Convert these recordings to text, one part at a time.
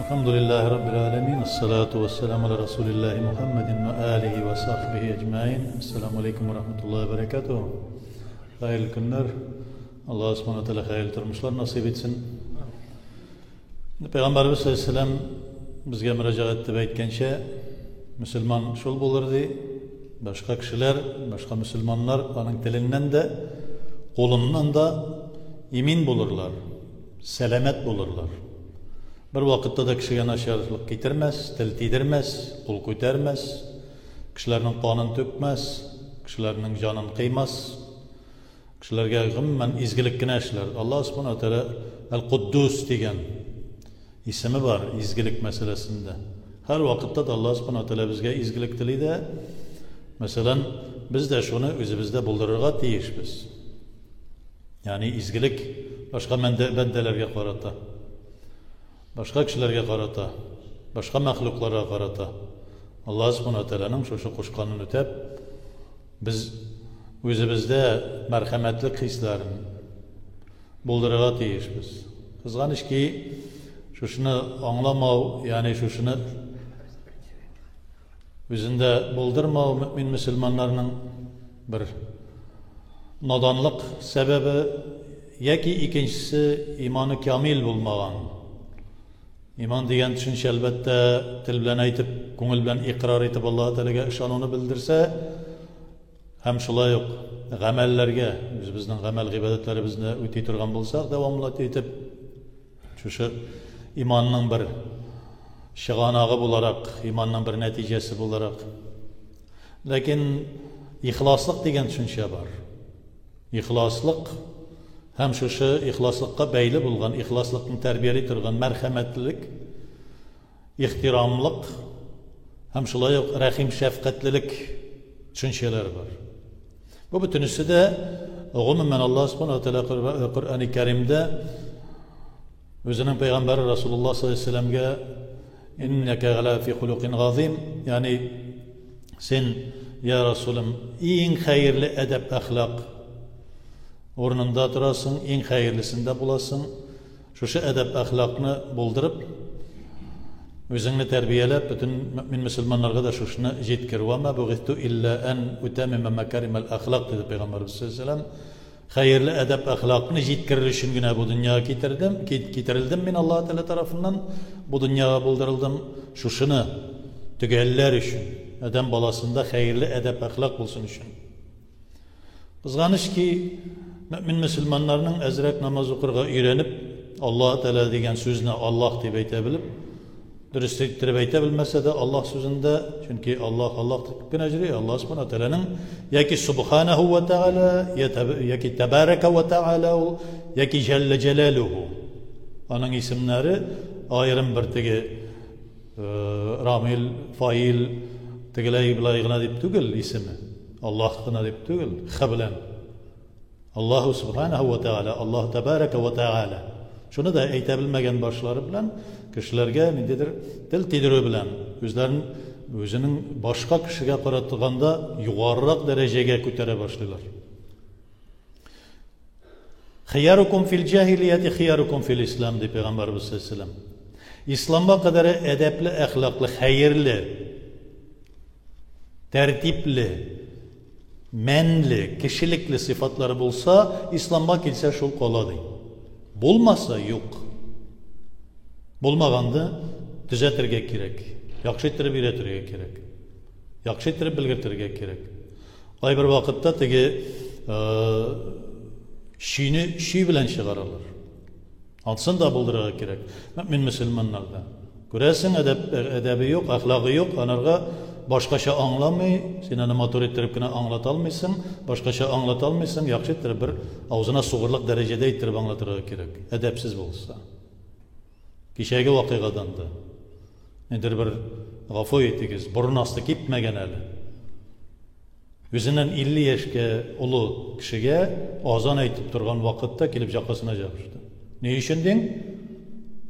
Elhamdülillahi Rabbil alemin. Esselatu vesselamu ala Resulillahi Muhammedin ve alihi ve sahbihi ecmain. Esselamu aleyküm ve rahmetullahi ve berekatuhu. Hayırlı günler. Allah subhanahu teala hayırlı turmuşlar nasip etsin. Peygamberimiz sallallahu aleyhi ve sellem bizge müracaat etip aytgancha, Müslüman şol bolurdu. Başka kişiler, başka Müslümanlar onun tilinden de, kolundan da emin bulurlar, selamet bulurlar. Bir vakitte de kişiye naşarlık getirmez, til tiydirmez, kul koytermez, kişilerin kanını tökmez, kişilerin canını kıymaz, kişilerge gımmen izgilikine işler. Allah subhanahu teala El-Kuddus diyen ismi var izgilik meselesinde. Her vakitte de Allah subhanahu teala bizge izgilik dili de, mesela biz de şunu özümüzde buldururga tiyişmiz. Yani izgilik başka bendelerge karata, başka kişilerge karata, başka mahluklara karata. Allah subhanahu teala'nın şu kuşkanını ötep, biz özümüzde merhametlik hislerini buldururga tiyişmiz. Kızgan iş ki, şunu anlamav, yani şunu özünde buldurmav mümin Müslümanlarının bir nadanlık sebebi, ya ki ikincisi imanı kamil bulmagan. İman diyen düşünce elbette til bilen aytıp, ko'ngil bilen iqrar etip Allah Teala'ga işanını bildirse, hem şulay yok. Gamellerge, bizning gamel ibadetlerimizni o'tay turgan bo'lsak, davomli etip, şu imanның bir şıganağı bularak, imanның bir neticesi bularak. Lakin ihlaslık degen düşünce var. İhlaslık hem şu ihlaslıkka beyli bulgan, ihlaslıkın terbiyeli turgan merhametlilik, ihtiramlık, hem şulay yok rahim şefkatlilik düşünceler var. Bu bütünüsü de umumen Allah subhanahu teala Kur'an-ı Kerim'de özünün peygamberi Resulullah sallallahu aleyhi ve sellem'ge inneke ala fi hulukin gazim, yani sen ya Resulüm en hayırlı edep ahlak ornunda durasın, en hayırlısında bulasın. Şu edep ahlakını buldurup özünü terbiyelep bütün mümin Müslümanlarga da şunu jetkir. Ve ma bughittu illa en utamima makarimel ahlak dedi Peygamberimiz sallallahu aleyhi ve sellem. Hayırlı edep ahlakını jetkirir için güne bu dünyaya getirildim min Allah Teala tarafından, bu dünyaya bulduruldım şunu tügeller için, adam balasında hayırlı edep ahlak bulsun için. Kızganış ki mümin Müslümanlarının ezrek namaz okurga öğrenip Allah Teala degen sözüne Allah diye aytabilip dürüst ettirip aytabilmese de Allah sözünde, çünkü Allah ecri Allah subhanahu teala'nın ya ki subhanahu ve teala ya ki tebareke ve teala ya ki celle celaluhu, onun isimleri ayrım bir tegi ramil, fail tegileyi bilayığına deyip tügül ismi Allah'ına deyip tügül khablen Allahu subhanahu ve teala, Allah tebareke ve teala. Şunu da aytabilmegen başları bilen kişilerge nedir? Til tiydirүү bilen özünün başka kişiге karatılganda yukarırak dereceye kötere başlıyorlar. Khiyarukum fil cahiliyeti khiyarukum fil İslam diye Peygamberimiz sallallahu aleyhi ve sellem. İslam'a kadar edepli, ahlaklı, hayırlı, tertipli, menli, kişilikli sıfatları bulsa İslam'a kilse şol koladı. Bulmasa yok. Bulmagandı düzeltirge gerek. Yaxşı ettirip öğretirge gerek. Yaxşı ettirip bilgirtirge gerek. Ay bir vakitte tegi şiy bilen çıkarırlar. Altısını da buldurga gerek. Mümin Müslümanlarda. Göresin edebi yok, ahlakı yok. Anarga başka şey anlamay, sen onu motor ettirip kine anlatalmıyorsun, başka şey anlatalmıyorsun, yaxşı ettirip bir ağzına soğurluk derecede ettirip anlatırga gerek. Edepsiz olsa. Kişiye vakıgadan da. Nedir bir gafo ettigiz, burun astı gitmegen eli. Özünden 50 yaşke ulu kişiye azan aytıp durgan vakitte kelip jakasına jabıştı. Ne işin den?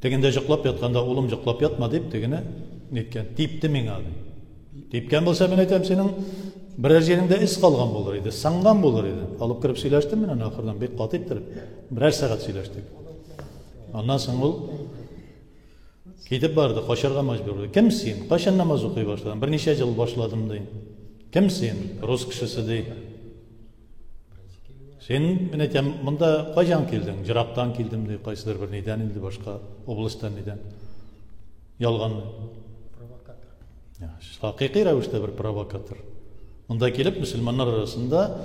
Deginde jıklap yatkanda ulum jıklap yatma deyip degine netken. Deyipti men adı. Deyipken bolsa men aytam senin birer yerinde iz kalgan bolur idi, sangan bolur idi. Alıp kirip söyleştim men onu ahırdan bek kat ettirip birer saat söyleştik. Ondan sonra ol Ketip bardı, kaçarga majbur oldu. Kimsin? Kaçan namaz okuy başladın? Bir neçe yıl başladım deyin. Kimsin? Rus kişisi deyin. Sen minetем mında kaçan keldin? Jıraqtan keldim deyin. Qaysidir bir neden ildi başka oblasttan neden? Yalgan. Provokatör. Ya, haqiqiy ravishda bir provokatör. Unda kelip Müslümanlar arasında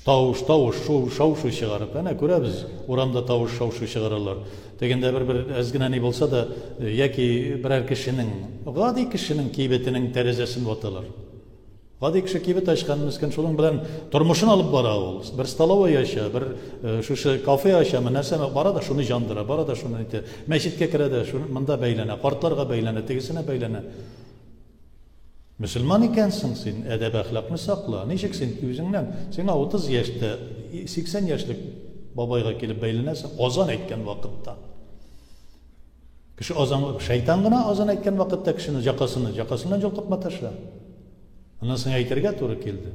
tavuş çıkarıp, ana görəbiz, oramda tavuş çıkarırlar. Degende bir ezgine ne bolsa da, yaki birer kişinin, gadi kişinin kiybetinin terezesini vatalar. Gadi kişi kiybet açkan miskin, şunun bilen turmuşun alıp bara ol. Bir stalova yaşa, bir şu kafe yaşa, nerse bara da şunu jandıra, bara da şunu ite. Meşitke kirede, şunu mında beylene, kartlarga beylene, tegisine beylene. Müslüman ikensin sen, edeb ahlakını sakla. Neşeksin yüzünden, sen 30 yaşta, 80 yaşlık babayga kelip beylenesin, ozan etken vakitte. Kişi ozan, şeytan gına ozan etken vakitte kişinin jakasından jolqıp mataşla. Ondan sonra aytırga to'g'ri keldi.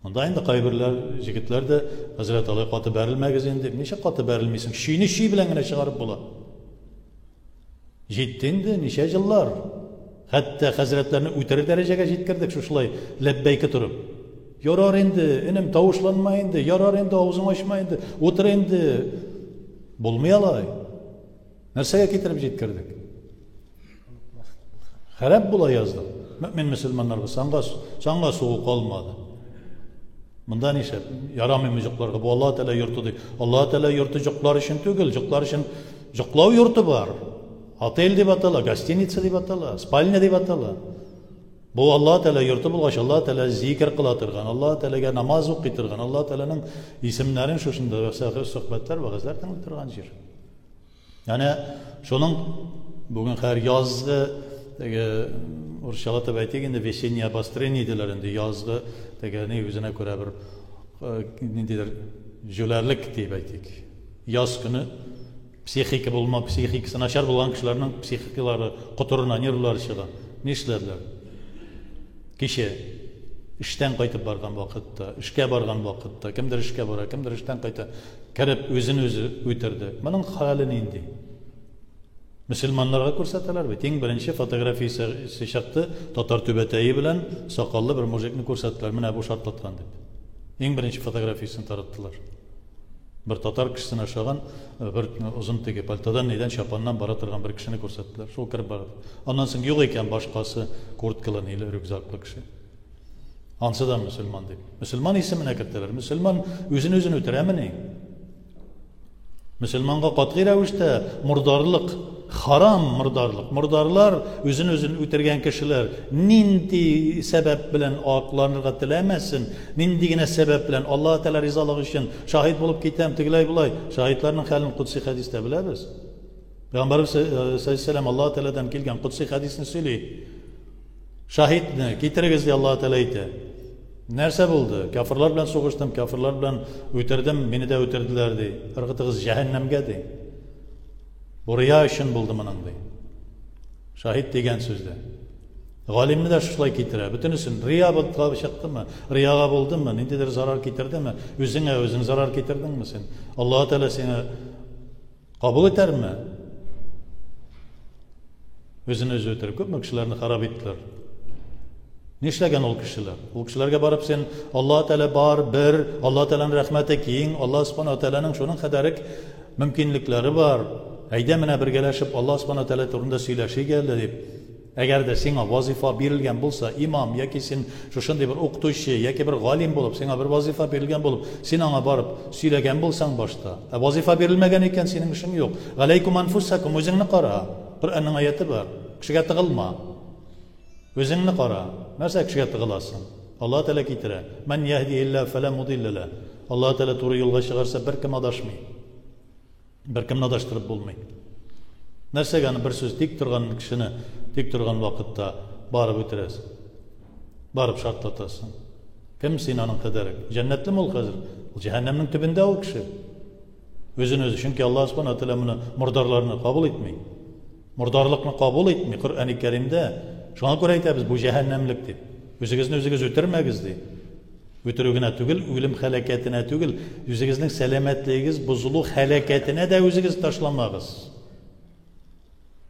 Unda endi qaybirlar, jigitlar da Hazrat Ali qotib berilmag'iz endi, necha qotib berilmaysin, shiyni shiy bilangina chiqarib bo'ladi. Jetdi endi necha yillar. Hatta hazretlerini o'tari darajaga yetkirdik shulay labbayka turib. Yorar endi, inim tovushlanma endi, yorar endi og'zing ochma endi, o'tir endi. Bo'lmay olay. Narsaga keltirib yetkirdik. Harab bo'la yazdim. Mümin Müslümanlarga sanga soğuk olmadı. Bundan ise yaramayacaklarga bu Allah Teala yurtudu. Allah Teala yurtu joklar için tügül, joklar için joklav yurtu var. Otel deb atala, gostinitsa deb atala, spalnya deb atala. Bu Allah Teala yurtu bulgaç, Allah Teala zikr kılatırgan, Allah Teala'ga namaz okuyturgan, Allah Teala'nın isimlerin şuşunda ve sahih sohbetler ve gazlar tanıtırgan yer. Yani şunun bugün her yazdı Urşalat aytganda vесеннее обострение dediler endi yazgı degani özüne göre bir ne dediler jölerlik deb aytdik. Yaz günü psixik bulma, psixikasi nachar bo'lgan kishilarning psixikalari quturuna nervlar chiqadi. Ne ishladilar? Kecha ishdan qaytib borgan vaqtda, ishga borgan vaqtda, kimdir ishga borar, kimdir ishdan qayta kirib o'zini o'zi o'tirdi. Mening holim endi. Müslümanlara ko'rsatalar ve teng birinchi fotografiyasi chiqdi, Tatar tübetayi bilan soqolli bir mujikni ko'rsatdilar. Mana bu shartlatgan deb. Eng birinchi fotografiyasini taratdilar. Bir Tatar kishisini aşağıdan bir uzun tegi paltadan neden şapandan bara turgan bir kishini ko'rsatdilar. Shu kirib bordi. Ondan so'ng yo'q ekan boshqasi kurtkalanıyla rükzaklı kishi. Ansadan Müslüman deb. Müslüman ismini kiritdilar. Müslüman o'zini o'tiremini. Müslümanga qat'iy ravishda murdarlik, haram murdarlik. Murdarlar o'zini o'tirgan kishilar nindi sabab bilan oqlanirga tilamassin. Nindigina sabab bilan Alloh taolo rizoligi uchun shahid bo'lib ketam, tigilay bo'lay. Shahidlarning halini qudsi hadisda bilamiz. Payg'ambarimiz sollallohu alayhi vasallam Alloh taoladan kelgan qudsi hadisni söyleydi. Shahidni keltirigizdi Alloh taolo aytdi. Nerse buldu? Kafirlar bilan so'g'ishdim, kafirlar bilan o'tirdim, meni de o'tirdilar dey. Irg'itimiz cehennemge dey. Bu riyo uchun bo'ldi mening dey. Shahid degan so'zda. G'olimni de shulay keltiradi. Butunisin riyo bo'lib chiqdimi? Riyoga bo'ldimi? Nindidir zarar keltirdimi? O'zing zarar keltirdingmi sen? Alloh taolo seni qabul etarmi? O'zini o'zi o'tirib ko'p kishilarni xarob etdilar. Nishlagan ol kishilar? O kishilarga borib sen Alloh taolo bor, bir, Alloh taolaning rahmati keng, Alloh subhanahu taolaning shuning qadarik mumkinliklari bor. Hayda mana birgalashib Alloh subhanahu taolo to'g'risida suylashiganda deb. Agarda senga vazifa berilgan bo'lsa, imom yoki sen shunday bir o'qituvchi yoki bir g'olim bo'lib, senga bir vazifa berilgan bo'lib, sen ona borib suylagan bo'lsang boshda. Vazifa berilmagan ekan sening ishing yo'q. Alaykum anfusakum, o'zingni qara. Qur'onning oyati bor. Kishiga tig'ilma. O'zingni qara. Narsa kishiga tig'ilasan. Alloh taolo keltira. Man yahdihillahu fala mudilla la. Alloh taolo to'g'ri yo'lga chiqarsa bir kim adashmaydi. Bir kimni adashtirib bo'lmaydi. Narsaga bir so'z tik turgan kishini tik turgan vaqtda borib o'tirasan. Borib shartlatasan. Kim sening qadari? Jannatli bo'l hozir. Cehennemning tubida o kishi. O'zini o'zi chunki Alloh subhanahu taolo buni murdarlarni qabul etmaydi. Murdarlikni qabul etmaydi. Qur'oni Karimda şuna göre aytamiz bu cehennemlik deb. O'zingizni o'zingiz o'tirmagiz deb. O'tirugina tugil, o'lim halakatine tugil, o'zingizning salomatligingiz buzuluq halakatine de o'zingiz tashlamagiz.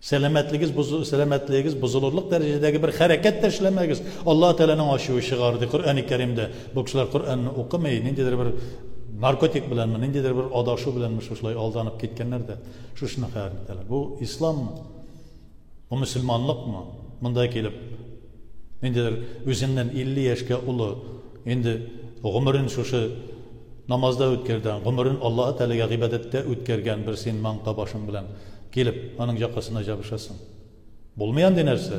Selametliğiniz bozulurluk derecedeki bir hareket teşlemeniz. Allah Teala'nın aşığı çıkardı. Kur'an-ı Kerim'de bu kişiler Kur'an'ı okumayı, nindidir bir narkotik bilenmi, nindidir bir adaşı bilenmi, şuşlay aldanıp gitkenler de şuşuna hareketler. Bu İslam mı? Bu Müslümanlık mı? Bunda gelip nindidir özünden 50 yaşka ulu, indi ömrün şuşu namazda ötkerden, ömrün Allah Teala'ya ibadette ötkergen bir sen manqa başın bilen gelip onun yakasına jabışasın. Bulmayan denerse,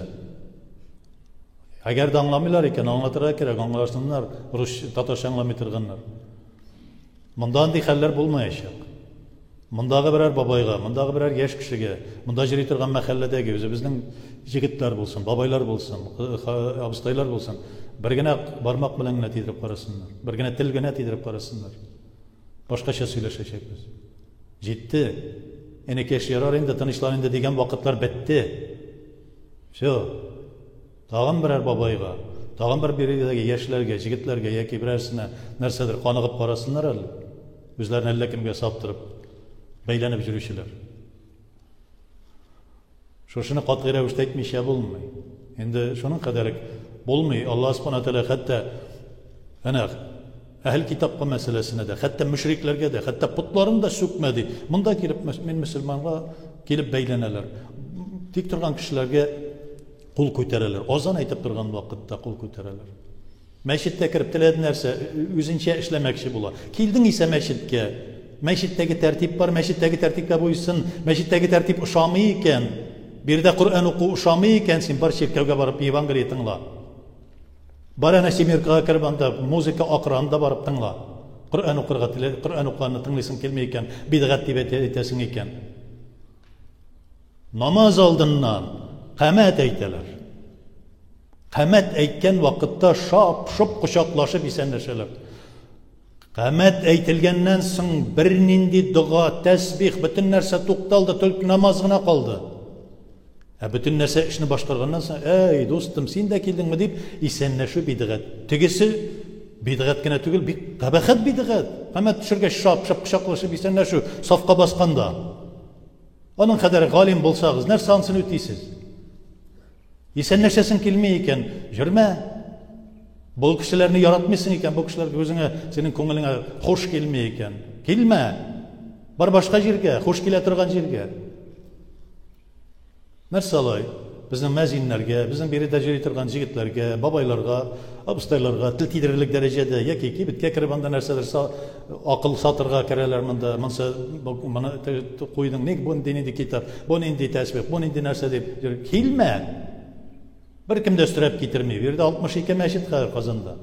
eğer de anlamıyorlar iken anlatıra kerek, anlarsınlar, Rus Tatarca anlamıtırganlar. Bundan dihaller bulmayacak. Bundağı birer babayga, bundağı birer yaş kişiге, bunda jiritirgan mahalledegi, özü bizning jigitler bulsun, babaylar bulsun, abistaylar bulsun, birgine barmak bilen gene tidirip qarasınlar, birgine til gene tidirip qarasınlar. Başkaça söyleşecekmiz. Ciddi. Enekeş yarar indi, tanışlar degen vakitler bitti. Şu, tağın birer babayga, tağın biridagi yaşlarga, jigitlerge, yaki birersine nersedir qanıgıp qarasınlar ali. Özlerini elle kimge saptırıp, beylenip jürüşüler. Şoşunu qatgı ravishda aytmishya bo'lmay. Endi şunun kadarı bo'lmay. Allah subhanahu wa taala hatta ana ahl kitapqa meselesine de, hatta müşriklerge de, hatta putlarını da sökmedi. Bunda gelip men Müslümanğa gelip beyleneler. Dik turgan kişilerge kul ko'taralar. Ozan aytib turgan vaqtda kul ko'taralar. Meşitte kirip tilediğin nerse özünçe işlemekçi bula. Kildin ise meşitke. Meşitteki tertip var, meşitteki tertipke buysun. Meşitteki tertip uşamıyken, bir de Kur'an oku uşamıyken sen bar şirkevge barıp Evangeliye tıngla. Barana Simirkağa kirip anda muzika akranında barıp tıngla. Kur'an okurga tile, Kur'an okuğanını tınglaysın kelmeyken, bidgat diye etesin iken. Namaz aldığından qamat eyteler. Qamat eytken vakitte şap şup kuşaklaşıp isenleşeler. Qamat eytilgenden soň bir nindi dua, tesbih, bütün nerse to'xtaldi, tülk namazına kaldı. Bütün nerse işini başqargandan soň, ey dostum, sen de keldingmi deb isenleşu bidgat. Tegisi bidgat gene tugul, bir qabahat bidgat. Qamat tushirga şap şup kuşaklaşıp isenleşu safqa basqanda. Onun kadar galim bolsağız, nerse ansın öteysiz. Isenleşesin kelmeyken, jürme. Bu kişilerini yaratmışsın iken, bu kişiler gözüne, senin konuline hoş gelmeyken. Kelme. Bar başka jirge, hoş gele turgan jirge. Nerse alay? Bizim mezinlerge, bizim biri tecrübe turgan jigitlerge, babaylarga, abustaylarga, til tidirlik derecede, yaki bitke kiribanda nersedir akıl satırga kereler mında, mansa bana koydun, ne bu dini kitap, bu indi tesbih, bu indi nerse deyip, kelme. Bir kim de üstürep getirmeyi verdi, 62 meşit kazandı.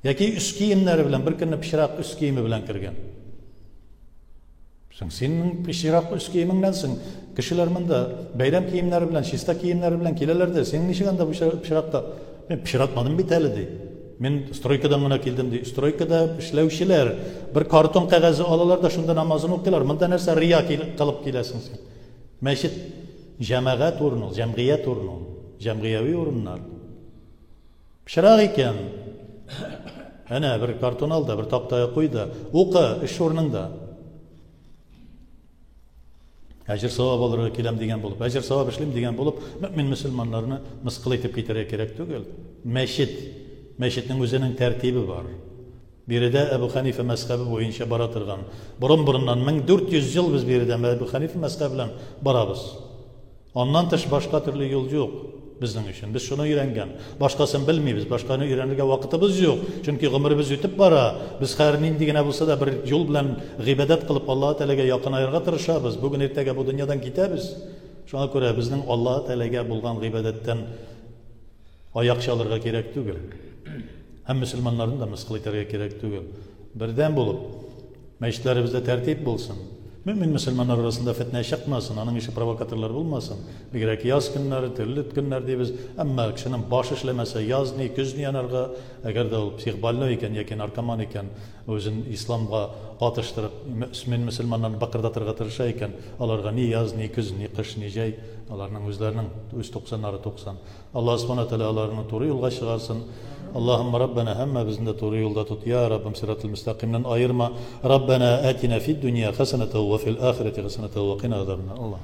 Yaki üst kiyimleri bilen, bir kini pişirak üst kiyimi bilen kirgen. Senin pişirak üst kiyimindensin. Kişiler mında bayram kiyimleri bilen, şista kiyimleri bilen kilelerdi. Senin işin anda pişirakta. Ben pişiratmadım bir teli dey. Men stroykadan buna keldim dey. Stroykada işlevşiler bir karton kağızı alalar da şunda namazını okuyorlar. Mında nerse riya kalıp kilesin sen. Meşit cemaat orunu, cemiyet orunu, cemiyevi orunlar. Pişirak iken, ana bir karton al da, bir taktaya koy da, oku iş ornunda. Ecir savab alırga kelem degen bolup, ecir savab işlem degen bolup, mümin Müslümanlarını mıskıl etip gitere gerek tugul. Meşitning özünün tertibi var. Biri de Ebu Hanife mezhebi boyunca baratırgan. Burun-burundan 1400 yıl biz biri de Ebu Hanife mezhebiyle barabız. Ondan dış başka türlü yol yok bizning için. Biz şunu öğrengen. Başkasını bilmeybiz. Başkasını öğrenirge vakitimiz yok. Çünkü ömrümüz ötüp bara. Biz xayrining degene bolsa da bir yol bilen ibadet kılıp Allah Teala'ga yakın ayırga tırışabız. Bugün ertege bu dünyadan gitemiz. Şuna göre bizning Allah Teala'ga bulgan ibadetten ayak çalırga gerek tugul. Hem Müslümanların da mıskıl eterge gerek tugul. Birden bulup meşitlerimizde tertip bulsun. Mümin Müslümanlar arasında fitne çıkmasın, onun işi provokatörler bulmasın. Bir gerek yaz günleri, türlü günler diye biz, ama kişinin başı işlemese yaz ne, güz ne yanarga, eğer de o psihballo iken, yakin narkoman iken, özün İslam'a atıştırıp, mümin Müslümanların bakırdatırga tırışa iken, alarga ne yaz, ne güz, ne kış, ne jay, alarının özlerinin öz 90'ları 90. Allah subhanahu wa ta'ala alarını doğru yolga çıkarsın. Allahümme Rabbena hemme bizinde doğru yolda tut. Ya Rabbim sıratul müstakimden ayırma. Rabbena atina fid dünya hasenete ve fil ahireti hasenete ve qina azabna. Allah.